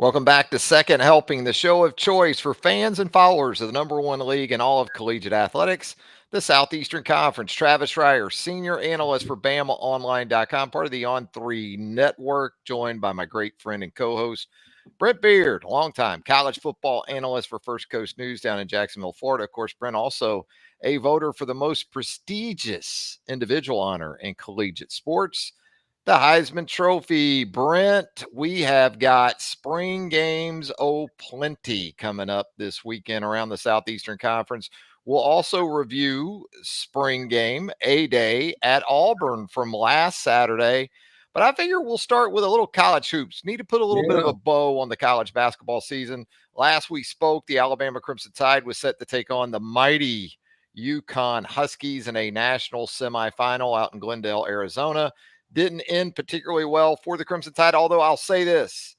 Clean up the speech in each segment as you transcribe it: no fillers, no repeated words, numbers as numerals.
Welcome back to Second Helping, the show of choice for fans and followers of the number one league in all of collegiate athletics, the Southeastern Conference. Travis Reier, senior analyst for BamaOnline.com, part of the On3 network, joined by my great friend and co-host, Brent Beaird, longtime college football analyst for First Coast News down in Jacksonville, Florida. Of course, Brent also a voter for the most prestigious individual honor in collegiate sports, the Heisman Trophy. Brent, we have got spring games plenty coming up this weekend around the Southeastern Conference. We'll also review spring game A-Day at Auburn from last Saturday. But I figure we'll start with a little college hoops. Need to put a little bit of a bow on the college basketball season. Last we spoke, the Alabama Crimson Tide was set to take on the mighty UConn Huskies in a national semifinal out in Glendale, Arizona. Didn't end particularly well for the Crimson Tide, although I'll say this,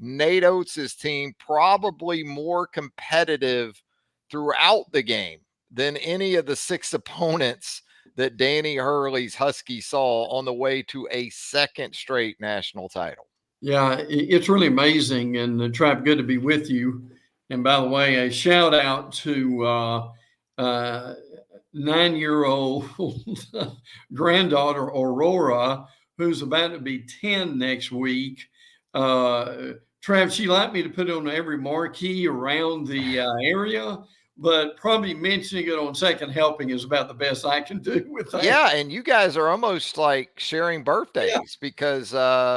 Nate Oates' team probably more competitive throughout the game than any of the six opponents that Danny Hurley's Huskies saw on the way to a second straight national title. Yeah, it's really amazing. And Trav, good to be with you. And by the way, a shout out to 9-year-old granddaughter Aurora, who's about to be 10 next week. Trav, she liked me to put it on every marquee around the area, but probably mentioning it on Second Helping is about the best I can do with that. Yeah, and you guys are almost like sharing birthdays because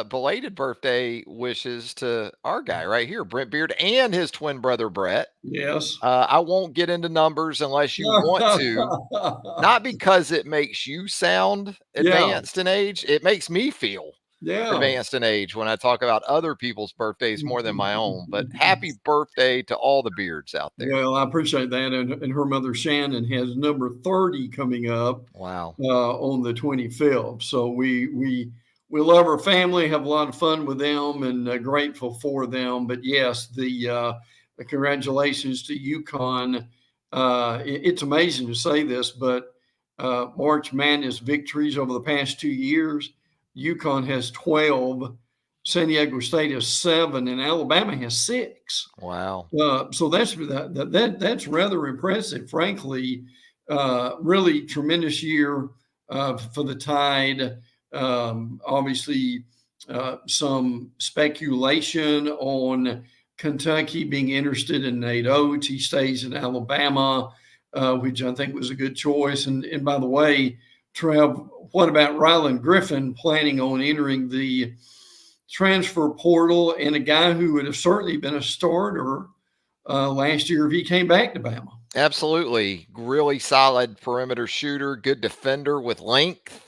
belated birthday wishes to our guy right here, Brent Beaird, and his twin brother, Brett. Yes. I won't get into numbers unless you want to, not because it makes you sound advanced in age. It makes me feel advanced in age when I talk about other people's birthdays more than my own. But happy birthday to all the Beards out there. Well, I appreciate that. And her mother, Shannon, has number 30 coming up. Wow. On the 25th. So we love our family, have a lot of fun with them, and grateful for them. But yes, the congratulations to UConn. It's amazing to say this, but March Madness victories over the past 2 years, UConn has 12, San Diego State has 7, and Alabama has 6. Wow. So that's rather impressive, frankly. Really tremendous year for the Tide. Obviously, some speculation on Kentucky being interested in Nate Oates. He stays in Alabama, which I think was a good choice. And by the way, Trev, what about Ryland Griffin planning on entering the transfer portal, and a guy who would have certainly been a starter last year if he came back to Bama? Absolutely. Really solid perimeter shooter, good defender with length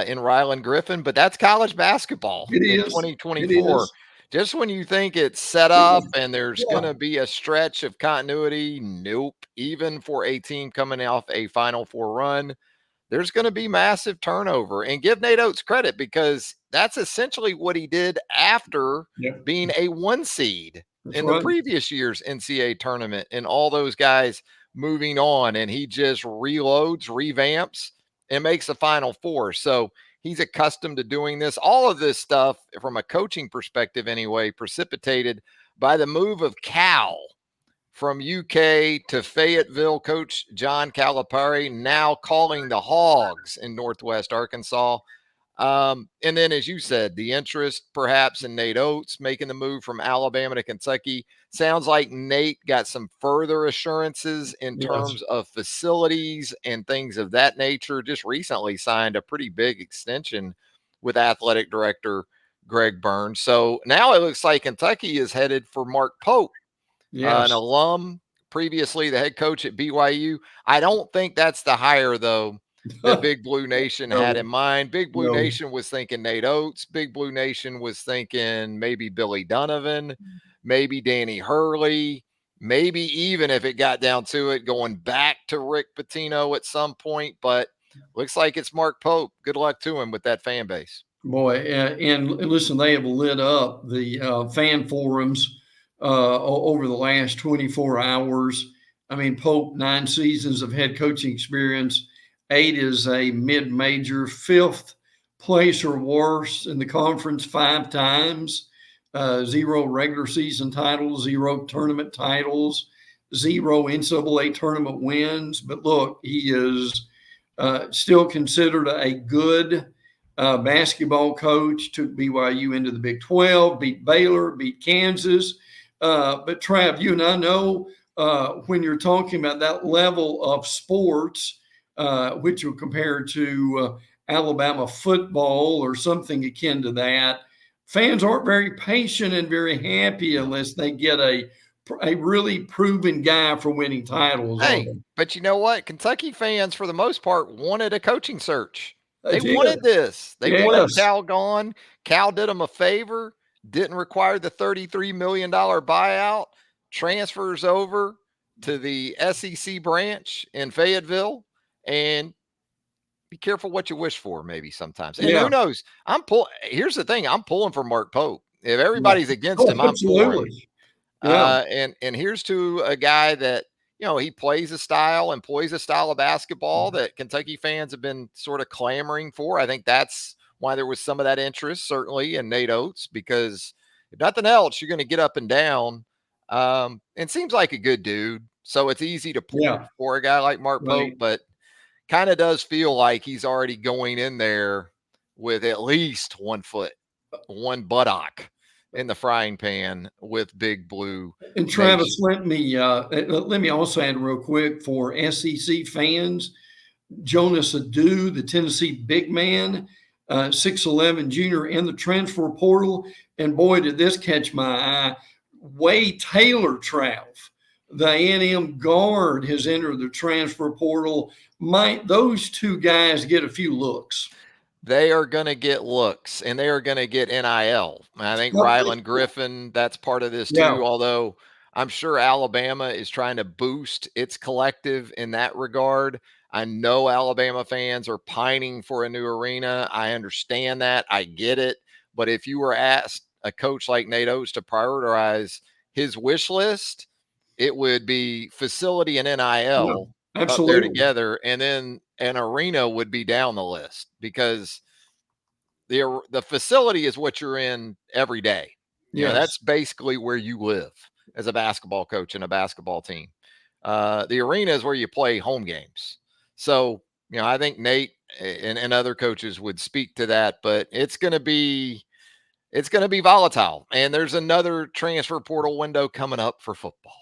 in Ryland Griffin, but that's college basketball in 2024. Just when you think it's set up and there's going to be a stretch of continuity, nope. Even for a team coming off a Final Four run, there's going to be massive turnover. And give Nate Oates credit because that's essentially what he did after being a 1 seed in the previous year's NCAA tournament, and all those guys moving on, and he just reloads, revamps, and makes a Final Four. So he's accustomed to doing this. All of this stuff, from a coaching perspective anyway, precipitated by the move of Cal from UK to Fayetteville. Coach John Calipari now calling the Hogs in Northwest Arkansas. And then, as you said, the interest perhaps in Nate Oates making the move from Alabama to Kentucky. Sounds like Nate got some further assurances in terms of facilities and things of that nature. Just recently signed a pretty big extension with athletic director Greg Burns. So now it looks like Kentucky is headed for Mark Pope, an alum, previously the head coach at BYU. I don't think that's the hire, though, that Big Blue Nation had in mind. Big Blue Nation was thinking Nate Oates. Big Blue Nation was thinking maybe Billy Donovan, maybe Danny Hurley, maybe even, if it got down to it, going back to Rick Pitino at some point. But looks like it's Mark Pope. Good luck to him with that fan base. Boy, and listen, they have lit up the fan forums over the last 24 hours. I mean, Pope, 9 seasons of head coaching experience, 8 is a mid-major, 5th place or worse in the conference 5 times. 0 regular season titles, 0 tournament titles, 0 NCAA tournament wins. But look, he is still considered a good basketball coach. Took BYU into the Big 12, beat Baylor, beat Kansas. But Trav, you and I know when you're talking about that level of sports, which are compared to Alabama football or something akin to that, fans aren't very patient and very happy unless they get a really proven guy for winning titles. Hey, but you know what? Kentucky fans, for the most part, wanted a coaching search. They They did. wanted this. They wanted Yes. Cal gone. Cal did them a favor, didn't require the $33 million buyout, transfers over to the SEC branch in Fayetteville, and be careful what you wish for, maybe sometimes. And Yeah. who knows? Here's the thing: I'm pulling for Mark Pope. If Yeah. everybody's against Oh, him, I'm for him. absolutely. Yeah. And here's to a guy that, he plays a style and plays a style of basketball that Kentucky fans have been sort of clamoring for. I think that's why there was some of that interest, certainly, in Nate Oates, because if nothing else, you're going to get up and down. And seems like a good dude. So it's easy to pull Yeah. for a guy like Mark Pope, Right. but kind of does feel like he's already going in there with at least 1 foot, one buttock in the frying pan with Big Blue And Nation. Travis, let me also add real quick for SEC fans, Jonas Adu, the Tennessee big man, 6'11 junior in the transfer portal. And boy, did this catch my eye. Way Taylor Trav, the A&M guard, has entered the transfer portal. Might those two guys get a few looks? They are going to get looks, and they are going to get NIL. I think Ryland Griffin, that's part of this Yeah. too, although I'm sure Alabama is trying to boost its collective in that regard. I know Alabama fans are pining for a new arena. I understand that. I get it. But if you were asked a coach like Nate Oates to prioritize his wish list, it would be facility and NIL up there Absolutely. together, and then an arena would be down the list, because the facility is what you're in every day. Yes. That's basically where you live as a basketball coach and a basketball team. The arena is where you play home games. So, I think Nate and other coaches would speak to that, but it's going to be volatile. And there's another transfer portal window coming up for football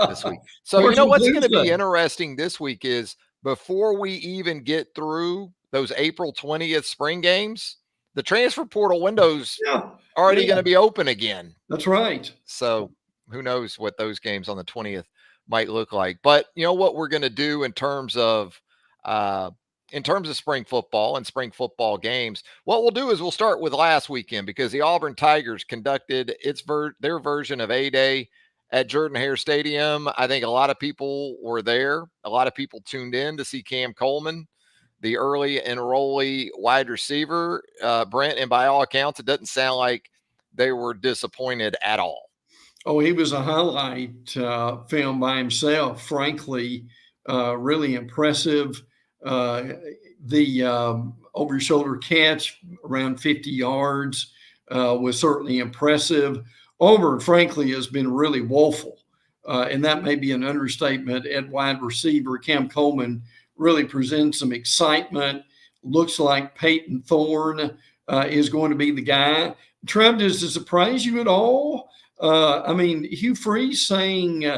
this week. So, what's going to be interesting this week is, before we even get through those April 20th spring games, the transfer portal window's already going to be open again. That's right. So who knows what those games on the 20th might look like. But what we're going to do in terms of spring football and spring football games, what we'll do is we'll start with last weekend, because the Auburn Tigers conducted their version of A-Day at Jordan-Hare Stadium. I think a lot of people were there. A lot of people tuned in to see Cam Coleman, the early enrollee wide receiver, Brent, and by all accounts, it doesn't sound like they were disappointed at all. Oh, he was a highlight film by himself, frankly, really impressive. The over-shoulder catch around 50 yards was certainly impressive. Auburn, frankly, has been really woeful, and that may be an understatement at wide receiver. Cam Coleman really presents some excitement. Looks like Peyton Thorne is going to be the guy. Trev, does it surprise you at all? Hugh Freeze saying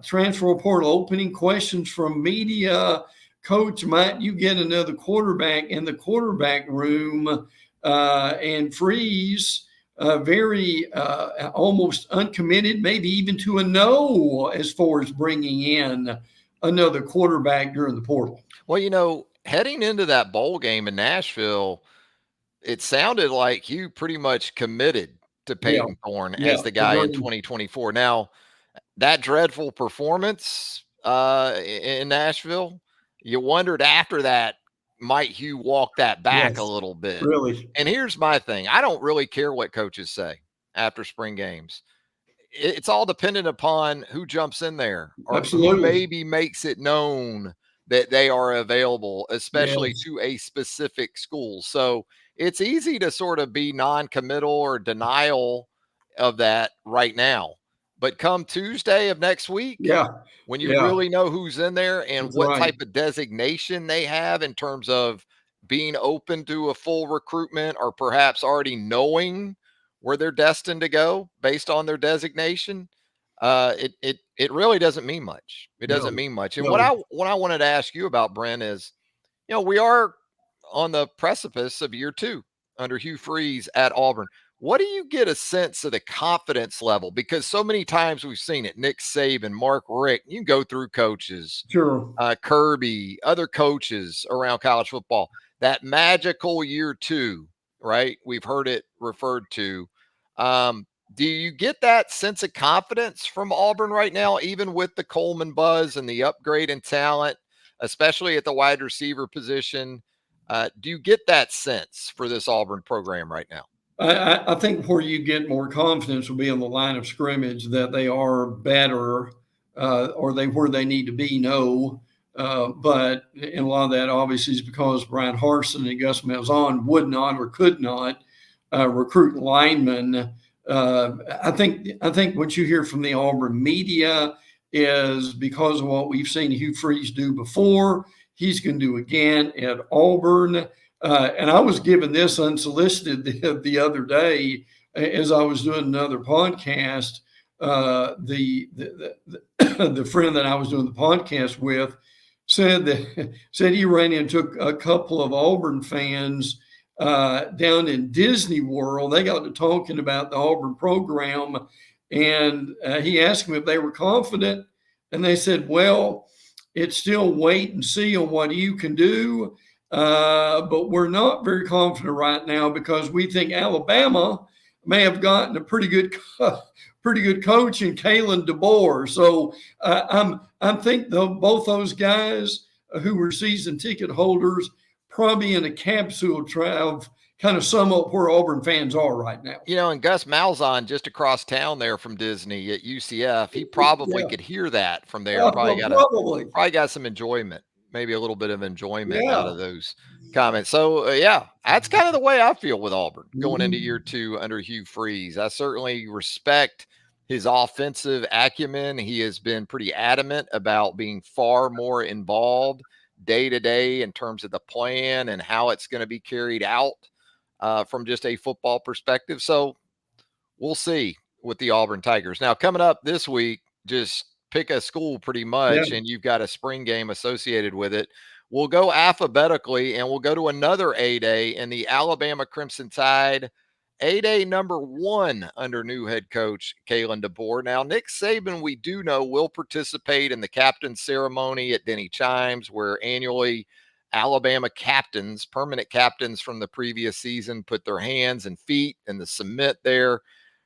transfer portal opening, questions from media. Coach, might you get another quarterback in the quarterback room? And Freeze, very almost uncommitted, maybe even to a no as far as bringing in another quarterback during the portal. Well, heading into that bowl game in Nashville, it sounded like Hugh pretty much committed to Peyton Thorne as the guy in 2024. Now, that dreadful performance in Nashville, you wondered after that, might Hugh walk that back a little bit? Really? And here's my thing. I don't really care what coaches say after spring games. It's all dependent upon who jumps in there, or who maybe makes it known that they are available, especially to a specific school. So it's easy to sort of be non-committal or denial of that right now. But come Tuesday of next week, Yeah. when you Yeah. really know who's in there and That's what right. type of designation they have in terms of being open to a full recruitment or perhaps already knowing where they're destined to go based on their designation, it really doesn't mean much. It doesn't No. mean much. And No. what I wanted to ask you about, Brent, is we are on the precipice of year 2 under Hugh Freeze at Auburn. What do you get a sense of the confidence level? Because so many times we've seen it. Nick Saban, Mark Richt, you can go through coaches, Sure. Kirby, other coaches around college football. That magical year 2, right? We've heard it referred to. Um, do you get that sense of confidence from Auburn right now, even with the Coleman buzz and the upgrade in talent, especially at the wide receiver position? Do you get that sense for this Auburn program right now? I think where you get more confidence will be on the line of scrimmage that they are better, or they where they need to be. No, but and a lot of that obviously is because Brian Harsin and Gus Malzahn would not or could not recruit linemen. I think what you hear from the Auburn media is because of what we've seen Hugh Freeze do before, he's going to do again at Auburn. And I was given this unsolicited the other day as I was doing another podcast. The friend that I was doing the podcast with said he ran into a couple of Auburn fans down in Disney World. They got to talking about the Auburn program, and he asked them if they were confident, and they said, "Well, it's still wait and see on what you can do." But we're not very confident right now because we think Alabama may have gotten a pretty good coach in Kalen DeBoer. So I think both those guys who were season ticket holders probably in a capsule of kind of sum up where Auburn fans are right now. And Gus Malzahn just across town there from Disney at UCF, he probably Yeah, could hear that from there and probably. probably got some enjoyment, maybe a little bit of enjoyment out Yeah. of those comments. So, yeah, that's kind of the way I feel with Auburn going into year Mhm. 2 under Hugh Freeze. I certainly respect his offensive acumen. He has been pretty adamant about being far more involved day to day in terms of the plan and how it's going to be carried out from just a football perspective. So, we'll see with the Auburn Tigers. Now, coming up this week, just pick a school pretty Yeah. much, and you've got a spring game associated with it. We'll go alphabetically, and we'll go to another A-Day in the Alabama Crimson Tide. A-Day number 1 under new head coach Kalen DeBoer. Now, Nick Saban, we do know, will participate in the captain's ceremony at Denny Chimes, where annually Alabama captains, permanent captains from the previous season, put their hands and feet in the cement there,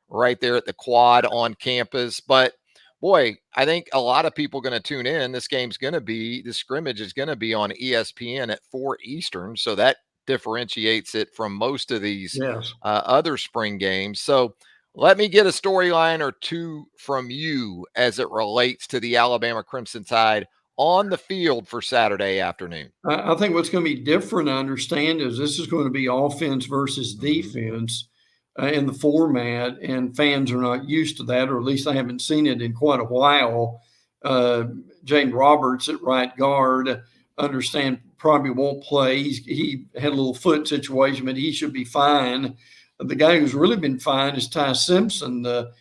right there at the quad on campus. But boy, I think a lot of people are going to tune in. The scrimmage is going to be on ESPN at 4 Eastern. So that differentiates it from most of these Yes. other spring games. So let me get a storyline or two from you as it relates to the Alabama Crimson Tide on the field for Saturday afternoon. I think what's going to be different, I understand, is this is going to be offense versus Mhm. defense in the format, and fans are not used to that, or at least I haven't seen it in quite a while. Jane Roberts at right guard, understand probably won't play. He had a little foot situation, but he should be fine. The guy who's really been fine is Ty Simpson, the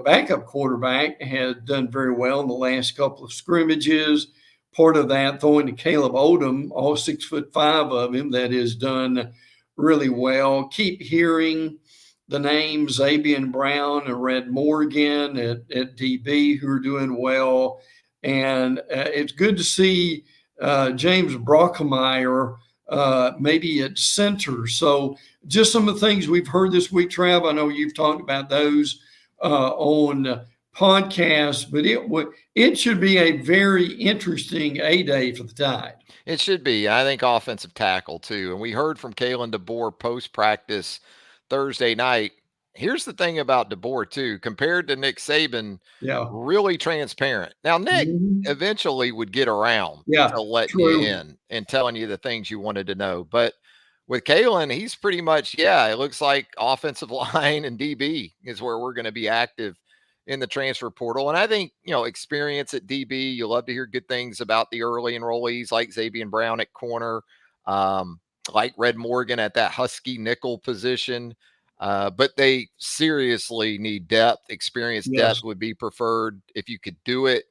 backup quarterback, had done very well in the last couple of scrimmages. Part of that throwing to Caleb Odom, all 6'5" of him, that is done really well. Keep hearing the names Zabian Brown and Red Morgan at DB who are doing well. And it's good to see James Brockmeyer maybe at center. So just some of the things we've heard this week, Trav. I know you've talked about those on podcast, but it should be a very interesting A-Day for the Tide. It should be. I think offensive tackle too. And we heard from Kalen DeBoer post practice Thursday night. Here's the thing about DeBoer too, compared to Nick Saban, Yeah. really transparent. Now, Nick Mhm. eventually would get around Yeah. to letting you True. in and telling you the things you wanted to know. But with Kalen, he's pretty much, it looks like offensive line and DB is where we're going to be active in the transfer portal. And I think, experience at DB, you love to hear good things about the early enrollees like Xavier Brown at corner, like Red Morgan at that Husky nickel position. But they seriously need depth. Experienced depth would be preferred if you could do it.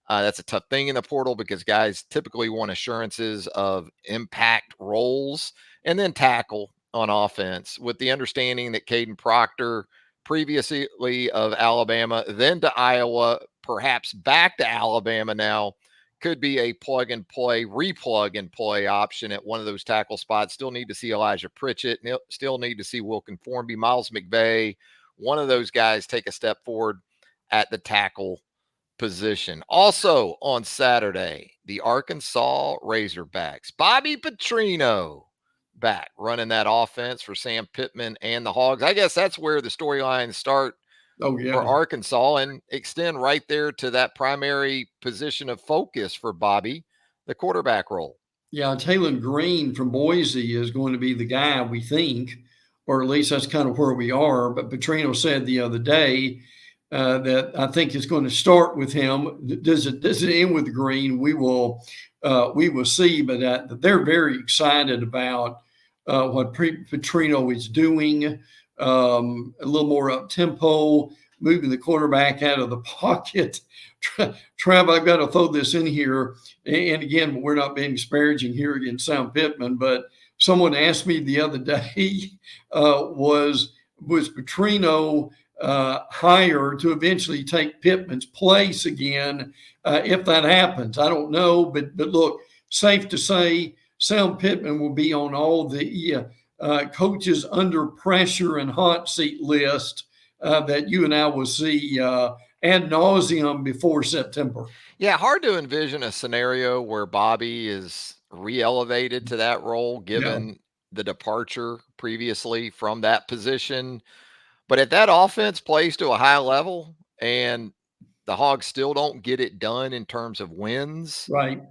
That's a tough thing in the portal because guys typically want assurances of impact roles and then tackle on offense with the understanding that Caden Proctor, previously of Alabama, then to Iowa, perhaps back to Alabama now, could be a plug and play, replug and play option at one of those tackle spots. Still need to see Elijah Pritchett, still need to see Wilkin Formby, Miles McVay, one of those guys take a step forward at the tackle position. Also on Saturday, the Arkansas Razorbacks, Bobby Petrino back running that offense for Sam Pittman and the Hogs. I guess that's where the storylines start for Arkansas and extend right there to that primary position of focus for Bobby, the quarterback role. Yeah, Taylor Green from Boise is going to be the guy, we think, or at least that's kind of where we are. But Petrino said the other day that I think it's going to start with him. Does it end with Green? We will see. But they're very excited about what Petrino is doing. A little more up tempo, moving the quarterback out of the pocket. Trav, I've got to throw this in here. And again, we're not being disparaging here against Sam Pittman, but someone asked me the other day, was Petrino hired to eventually take Pittman's place again? If that happens, I don't know, but look, safe to say, Sam Pittman will be on all the coaches under pressure and hot seat list that you and I will see ad nauseum before September. Yeah, hard to envision a scenario where Bobby is re-elevated to that role given the departure previously from that position. But if that offense plays to a high level and the Hogs still don't get it done in terms of wins, right,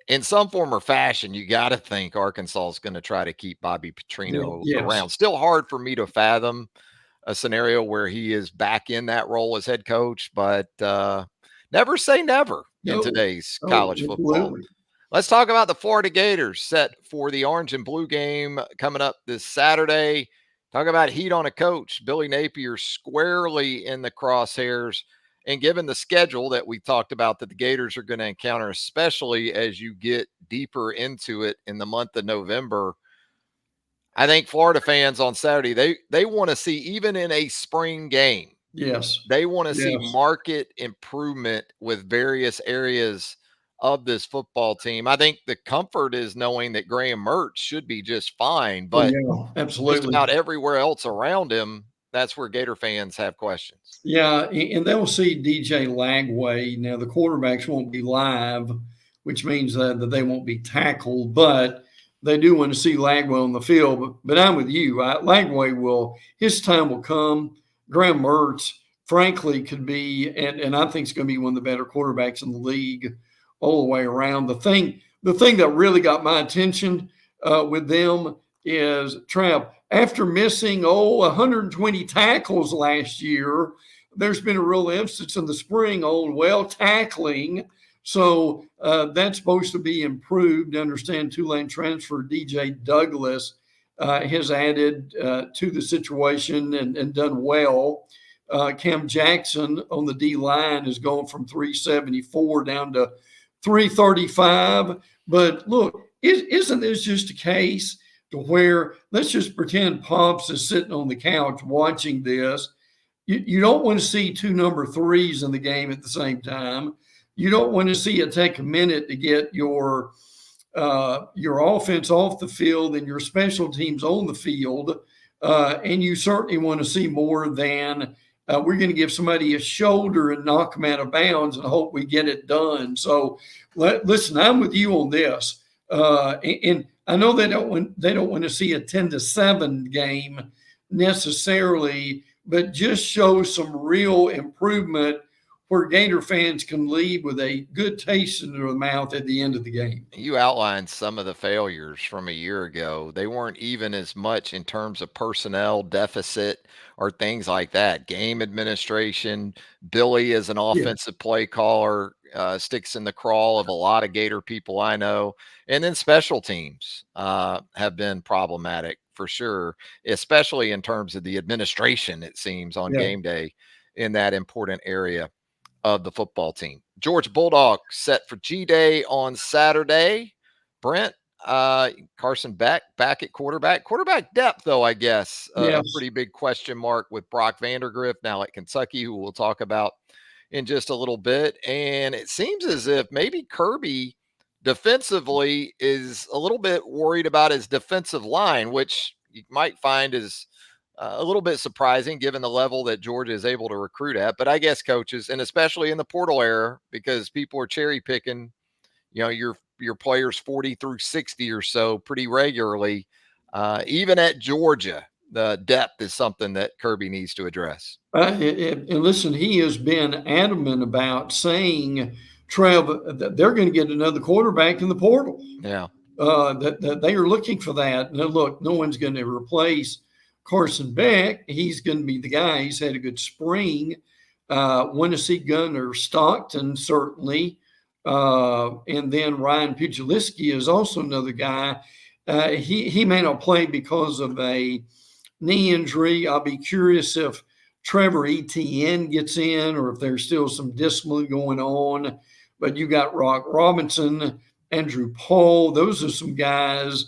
in some form or fashion, you got to think Arkansas is going to try to keep Bobby Petrino around. Still hard for me to fathom a scenario where he is back in that role as head coach, but never say never in today's college football. Absolutely. Let's talk about the Florida Gators set for the orange and blue game coming up this Saturday. Talk about heat on a coach. Billy Napier squarely in the crosshairs. And given the schedule that we talked about that the Gators are going to encounter, especially as you get deeper into it in the month of November, I think Florida fans on Saturday, they want to see, even in a spring game, they want to see market improvement with various areas of this football team. I think the comfort is knowing that Graham Mertz should be just fine, but absolutely, just about everywhere else around him, that's where Gator fans have questions. Yeah, and they'll see DJ Lagway. Now, the quarterbacks won't be live, which means that they won't be tackled, but they do want to see Lagway on the field. But I'm with you. Lagway his time will come. Graham Mertz, frankly, could be, and I think it's going to be one of the better quarterbacks in the league all the way around. The thing that really got my attention with them is, Trav, after missing 120 tackles last year, there's been a real emphasis in the spring on tackling. So that's supposed to be improved. I understand Tulane transfer DJ Douglas has added to the situation and done well. Cam Jackson on the D line has gone from 374 down to 335. But look, isn't this just a case to where, let's just pretend Pops is sitting on the couch watching this. You don't want to see two number threes in the game at the same time. You don't want to see it take a minute to get your offense off the field and your special teams on the field. And you certainly want to see more than we're going to give somebody a shoulder and knock them out of bounds and hope we get it done. So listen, I'm with you on this. And I know they don't want to see a 10-7 game necessarily, but just show some real improvement where Gator fans can leave with a good taste in their mouth at the end of the game. You outlined some of the failures from a year ago. They weren't even as much in terms of personnel deficit or things like that. Game administration, Billy as an Yeah. offensive play caller sticks in the crawl of a lot of Gator people I know. And then special teams have been problematic for sure, especially in terms of the administration, it seems, on Yeah. game day in that important area of the football team. Georgia Bulldogs set for G-Day on Saturday. Brent, Carson Beck back at quarterback. Quarterback depth, though, I guess, a Yes. pretty big question mark with Brock Vandergriff now at Kentucky, who we'll talk about in just a little bit. And it seems as if maybe Kirby defensively is a little bit worried about his defensive line, which you might find is a little bit surprising given the level that Georgia is able to recruit at. But I guess coaches, and especially in the portal era, because people are cherry picking, your players 40 through 60 or so pretty regularly. Even at Georgia, the depth is something that Kirby needs to address. And listen, he has been adamant about saying, Trev, that they're going to get another quarterback in the portal. Yeah. That they are looking for that. Now, look, no one's going to replace Carson Beck. He's going to be the guy. He's had a good spring. Want to see Gunnar Stockton, certainly. And then Ryan Pugilisky is also another guy. He may not play because of a knee injury. I'll be curious if Trevor Etienne gets in or if there's still some discipline going on. But you got Rock Robinson, Andrew Paul. Those are some guys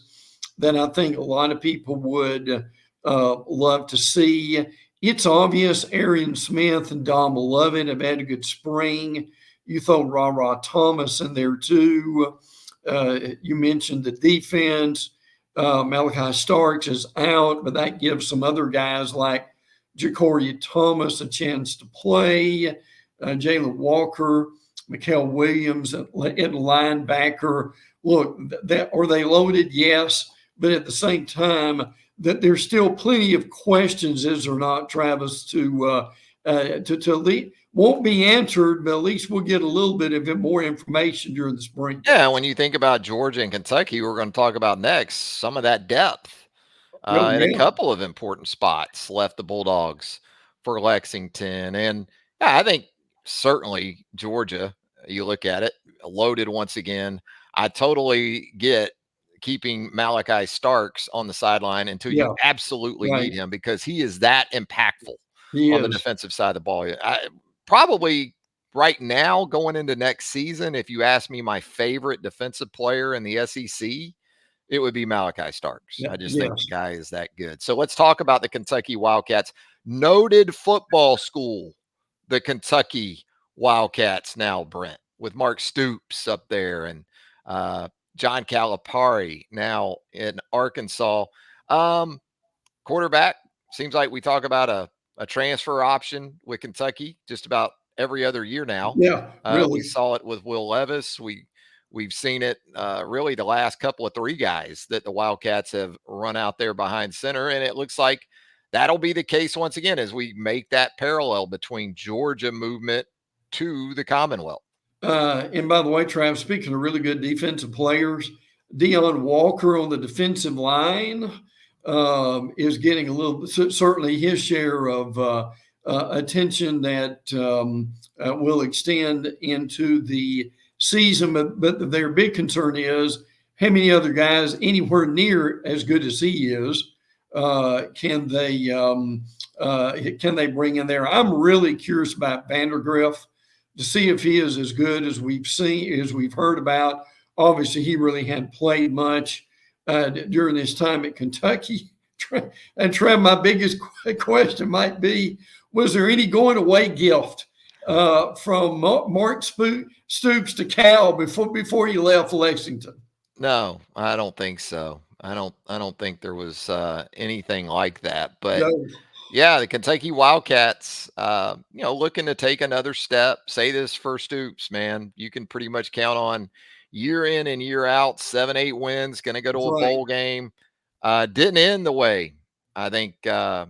that I think a lot of people would love to see. It's obvious Arian Smith and Dom Lovett have had a good spring. You throw Ra Thomas in there too. You mentioned the defense. Malachi Starks is out, but that gives some other guys like Jacoria Thomas a chance to play. Jalen Walker, Mikael Williams at linebacker. Look, are they loaded? Yes, but at the same time, that there's still plenty of questions, is there not, Travis, to won't be answered, but at least we'll get a little bit of more information during the spring. Yeah, when you think about Georgia and Kentucky, we're going to talk about next, some of that depth in a couple of important spots left the Bulldogs for Lexington. And yeah, I think certainly Georgia, you look at it, loaded once again. I totally get keeping Malachi Starks on the sideline until you absolutely need him, because he is that impactful on the defensive side of the ball. Probably right now going into next season, if you ask me my favorite defensive player in the SEC, it would be Malachi Starks. I just think the guy is that good. So let's talk about the Kentucky Wildcats. Noted football school, the Kentucky Wildcats now, Brent, with Mark Stoops up there and John Calipari now in Arkansas. Quarterback, seems like we talk about a transfer option with Kentucky just about every other year now. Yeah, really. We saw it with Will Levis. We've seen it really the last couple of three guys that the Wildcats have run out there behind center, and it looks like that'll be the case once again as we make that parallel between Georgia movement to the Commonwealth. And by the way, Trav, speaking of really good defensive players, Deion Walker on the defensive line is getting a little, certainly his share of attention that will extend into the season. But their big concern is how many other guys anywhere near as good as he is can they bring in there? I'm really curious about Vandergriff to see if he is as good as we've seen, as we've heard about. Obviously, he really hadn't played much during his time at Kentucky. And Trev, my biggest question might be, was there any going away gift from Mark Stoops to Cal before he left Lexington? No, I don't think so. I don't think there was anything like that. But yeah, the Kentucky Wildcats, looking to take another step. Say this for Stoops, man. You can pretty much count on year in and year out, 7-8 wins, going to go to a bowl game. Didn't end the way I think, got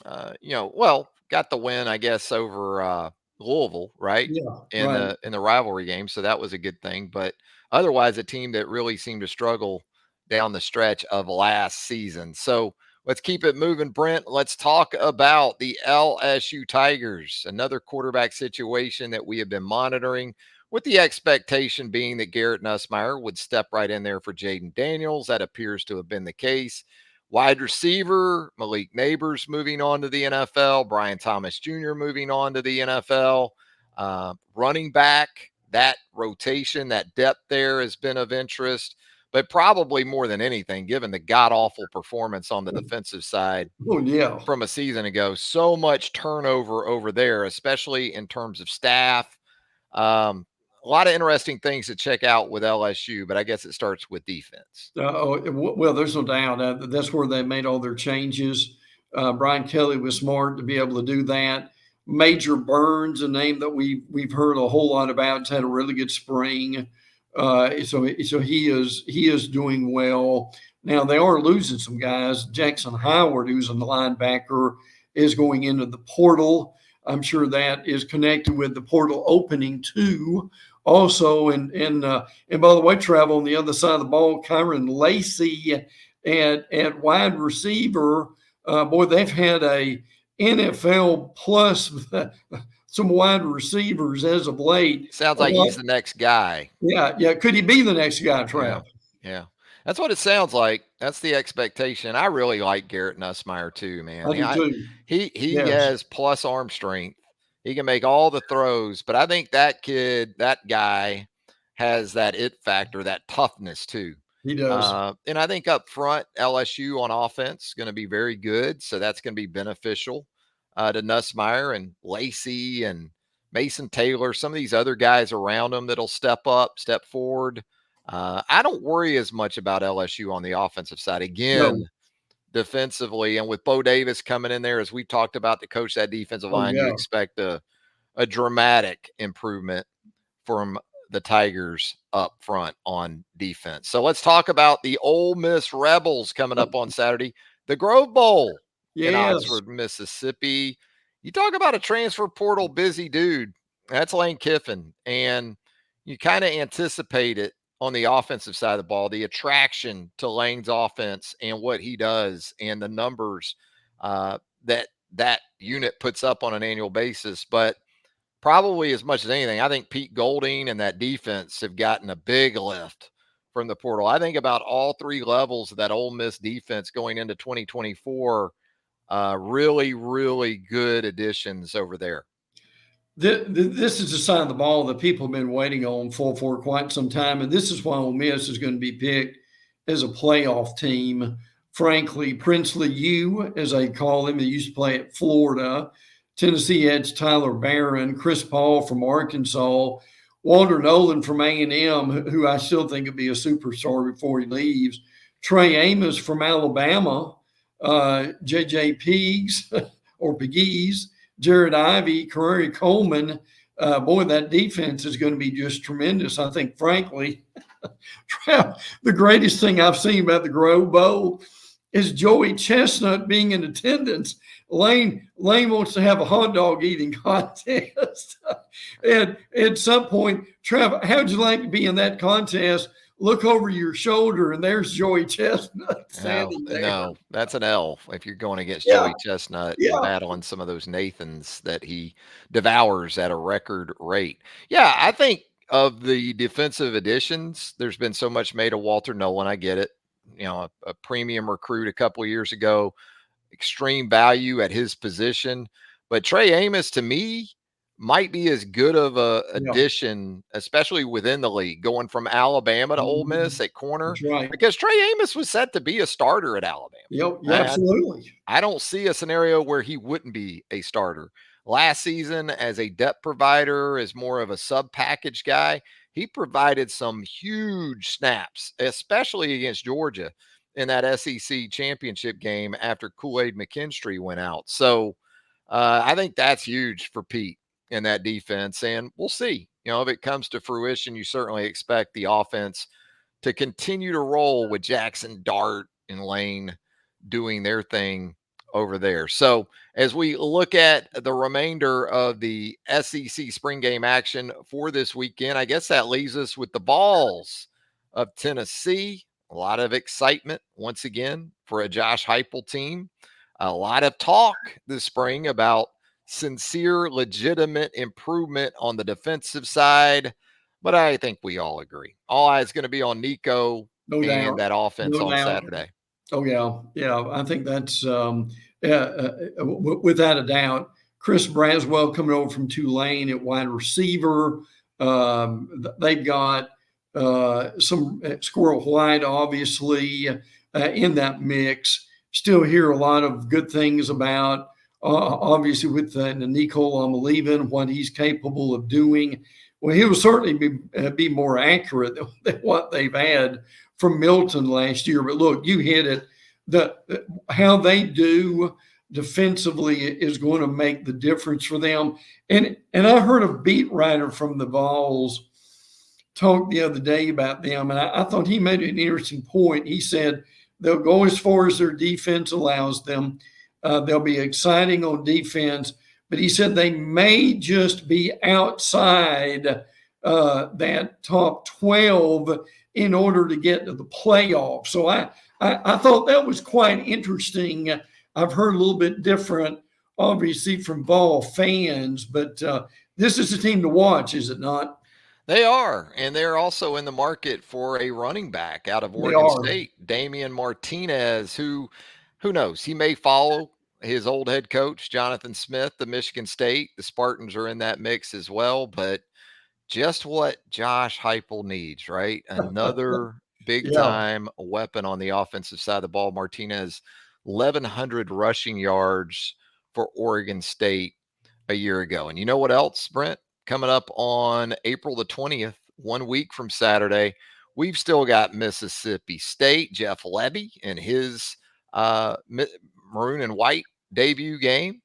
the win, I guess, over Louisville, right? Yeah, In right. the rivalry game, so that was a good thing. But otherwise, a team that really seemed to struggle down the stretch of last season. So let's keep it moving, Brent. Let's talk about the LSU Tigers, another quarterback situation that we have been monitoring, with the expectation being that Garrett Nussmeier would step right in there for Jaden Daniels. That appears to have been the case. Wide receiver, Malik Neighbors moving on to the NFL, Brian Thomas Jr. moving on to the NFL. Running back, that rotation, that depth there has been of interest, but probably more than anything, given the god awful performance on the defensive side Oh, yeah. from a season ago, so much turnover over there, especially in terms of staff. A lot of interesting things to check out with LSU, but I guess it starts with defense. Well, there's no doubt that's where they made all their changes. Brian Kelly was smart to be able to do that. Major Burns, a name that we've heard a whole lot about, has had a really good spring. So he is doing well. Now they are losing some guys. Jackson Howard, who's a linebacker, is going into the portal. I'm sure that is connected with the portal opening too. Also, and by the way, travel on the other side of the ball, Kyron Lacey at wide receiver. Boy, they've had a NFL plus some wide receivers as of late. Sounds like he's the next guy. Yeah. Could he be the next guy, Yeah. Trav? Yeah. That's what it sounds like. That's the expectation. I really like Garrett Nussmeier too, man. I do too. He Yes. has plus arm strength. He can make all the throws, but I think that kid, that guy has that it factor, that toughness too. He does. And I think up front, LSU on offense is going to be very good. So that's going to be beneficial to Nussmeier and Lacey and Mason Taylor, some of these other guys around them that'll step up, step forward. I don't worry as much about LSU on the offensive side. No. Again, defensively, and with Bo Davis coming in there, as we talked about, to coach that defensive Oh, line, you yeah. expect a dramatic improvement from the Tigers up front on defense. So let's talk about the Ole Miss Rebels coming up on Saturday, the Grove Bowl in Yes. Oxford, Mississippi. You talk about a transfer portal busy dude. That's Lane Kiffin. And you kind of anticipate it on the offensive side of the ball, the attraction to Lane's offense and what he does and the numbers that unit puts up on an annual basis. But probably as much as anything, I think Pete Golding and that defense have gotten a big lift from the portal. I think about all three levels of that Ole Miss defense going into 2024, really, really good additions over there. This is a sign of the ball that people have been waiting on for quite some time, and this is why Ole Miss is going to be picked as a playoff team. Frankly, Princely U, as they call him, he used to play at Florida. Tennessee had Tyler Barron, Chris Paul from Arkansas, Walter Nolan from A&M, who I still think would be a superstar before he leaves. Trey Amos from Alabama, J.J. Peagues or Pegues, Jared Ivey, Corey Coleman. Boy, that defense is going to be just tremendous. I think, frankly, the greatest thing I've seen about the Grove Bowl is Joey Chestnut being in attendance. Lane wants to have a hot dog eating contest. And at some point, Trav, how'd you like to be in that contest? Look over your shoulder, and there's Joey Chestnut standing there. No, that's an L if you're going against Yeah, Joey Chestnut and yeah. battling some of those Nathans that he devours at a record rate. Yeah, I think of the defensive additions, there's been so much made of Walter Nolan. I get it. You know, a premium recruit a couple of years ago, extreme value at his position. But Trey Amos, to me, might be as good of a Yeah. addition, especially within the league, going from Alabama to Ole Miss at corner, That's right. because Trey Amos was set to be a starter at Alabama. Yep, yeah, I, absolutely. I don't see a scenario where he wouldn't be a starter. Last season, as a depth provider, as more of a sub package guy, he provided some huge snaps, especially against Georgia in that SEC championship game after Kool-Aid McKinstry went out. So I think that's huge for Pete in that defense. And we'll see. You know, if it comes to fruition, you certainly expect the offense to continue to roll with Jackson Dart and Lane doing their thing over there. So as we look at the remainder of the SEC spring game action for this weekend, I guess that leaves us with the Vols of Tennessee. A lot of excitement once again for a Josh Heupel team. A lot of talk this spring about sincere, legitimate improvement on the defensive side. But I think we all agree. All eyes going to be on Nico No and doubt. that offense No on doubt. Saturday. Oh yeah, yeah. I think that's without a doubt. Chris Braswell coming over from Tulane at wide receiver. They've got some Squirrel White, obviously, in that mix. Still hear a lot of good things about, obviously, with Nico Amalevin, what he's capable of doing. Well, he will certainly be more accurate than what they've had from Milton last year. But look, you hit it. How they do defensively is going to make the difference for them. And I heard a beat writer from the Vols talk the other day about them, and I thought he made an interesting point. He said they'll go as far as their defense allows them. They'll be exciting on defense, but he said they may just be outside that top 12 in order to get to the playoffs. So I thought that was quite interesting. I've heard a little bit different, obviously, from Vol fans, but this is a team to watch, is it not? They are, and they're also in the market for a running back out of They Oregon are. State, Damian Martinez, who knows, he may follow his old head coach, Jonathan Smith, the Michigan State. The Spartans are in that mix as well, but just what Josh Heupel needs, right? Another big Yeah. time weapon on the offensive side of the ball. Martinez, 1,100 rushing yards for Oregon State a year ago. And you know what else, Brent? Coming up on April the 20th, 1 week from Saturday, we've still got Mississippi State, Jeff Lebby, and his maroon and white debut game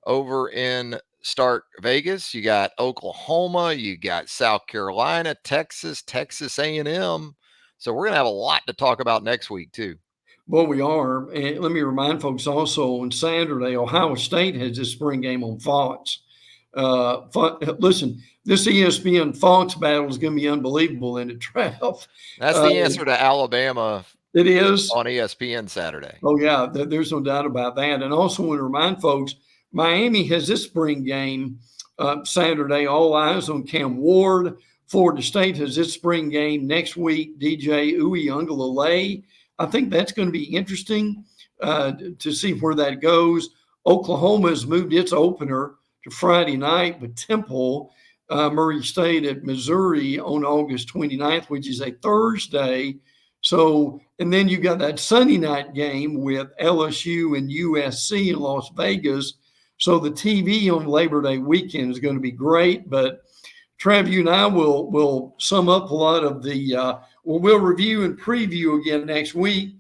over in Stark Vegas. You got Oklahoma, you got South Carolina, Texas A&M. So we're going to have a lot to talk about next week too. Well, we are. And let me remind folks also on Saturday, Ohio State has this spring game on Fox. Listen, this ESPN Fox battle is going to be unbelievable in the draft. That's the answer to Alabama. It is on ESPN Saturday. Oh yeah, there's no doubt about that. And also want to remind folks, Miami has this spring game Saturday. All eyes on Cam Ward. Florida State has this spring game next week. DJ Uiagalelei. I think that's going to be interesting to see where that goes. Oklahoma has moved its opener to Friday night with Temple, Murray State at Missouri on August 29th, which is a Thursday. So, and then you got that Sunday night game with LSU and USC in Las Vegas. So the TV on Labor Day weekend is going to be great. But Trav, you and I will sum up a lot of the. We'll review and preview again next week.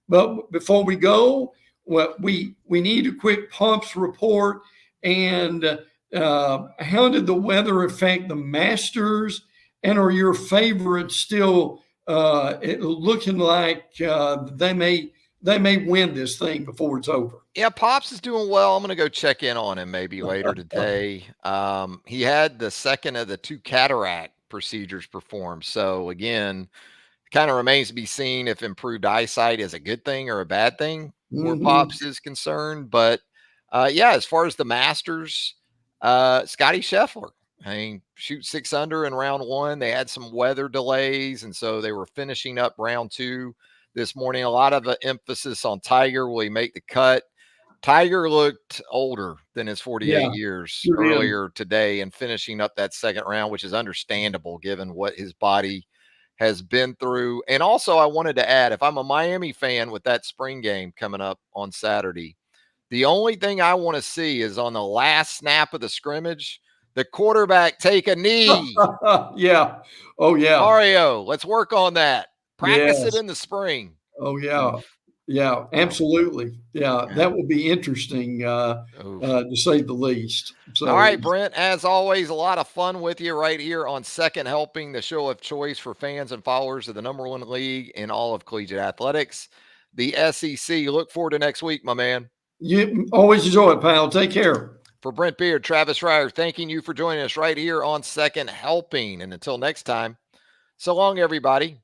But before we go, we need a quick pumps report. And how did the weather affect the Masters? And are your favorites still looking like they may win this thing before it's over? Yeah, Pops is doing well. I'm going to go check in on him maybe later today. He had the second of the 2 cataract procedures performed. So again, kind of remains to be seen if improved eyesight is a good thing or a bad thing where Pops is concerned. But yeah, as far as the Masters, Scotty Scheffler, I mean, shoot 6 under in round 1. They had some weather delays, and so they were finishing up round 2 this morning. A lot of emphasis on Tiger. Will he make the cut? Tiger looked older than his 48 years sure earlier today and finishing up that second round, which is understandable given what his body has been through. And also, I wanted to add, if I'm a Miami fan with that spring game coming up on Saturday, the only thing I want to see is on the last snap of the scrimmage, the quarterback take a knee. Yeah. Oh, yeah. Mario, let's work on that. Practice it Yes. in the spring. Oh, yeah. Oof. Yeah, absolutely. Yeah, that would be interesting to say the least. So, all right, Brent, as always, a lot of fun with you right here on Second Helping, the show of choice for fans and followers of the #1 league in all of collegiate athletics, the SEC. Look forward to next week, my man. You always enjoy it, pal. Take care. For Brent Beaird, Travis Reier, thanking you for joining us right here on Second Helping. And until next time, so long, everybody.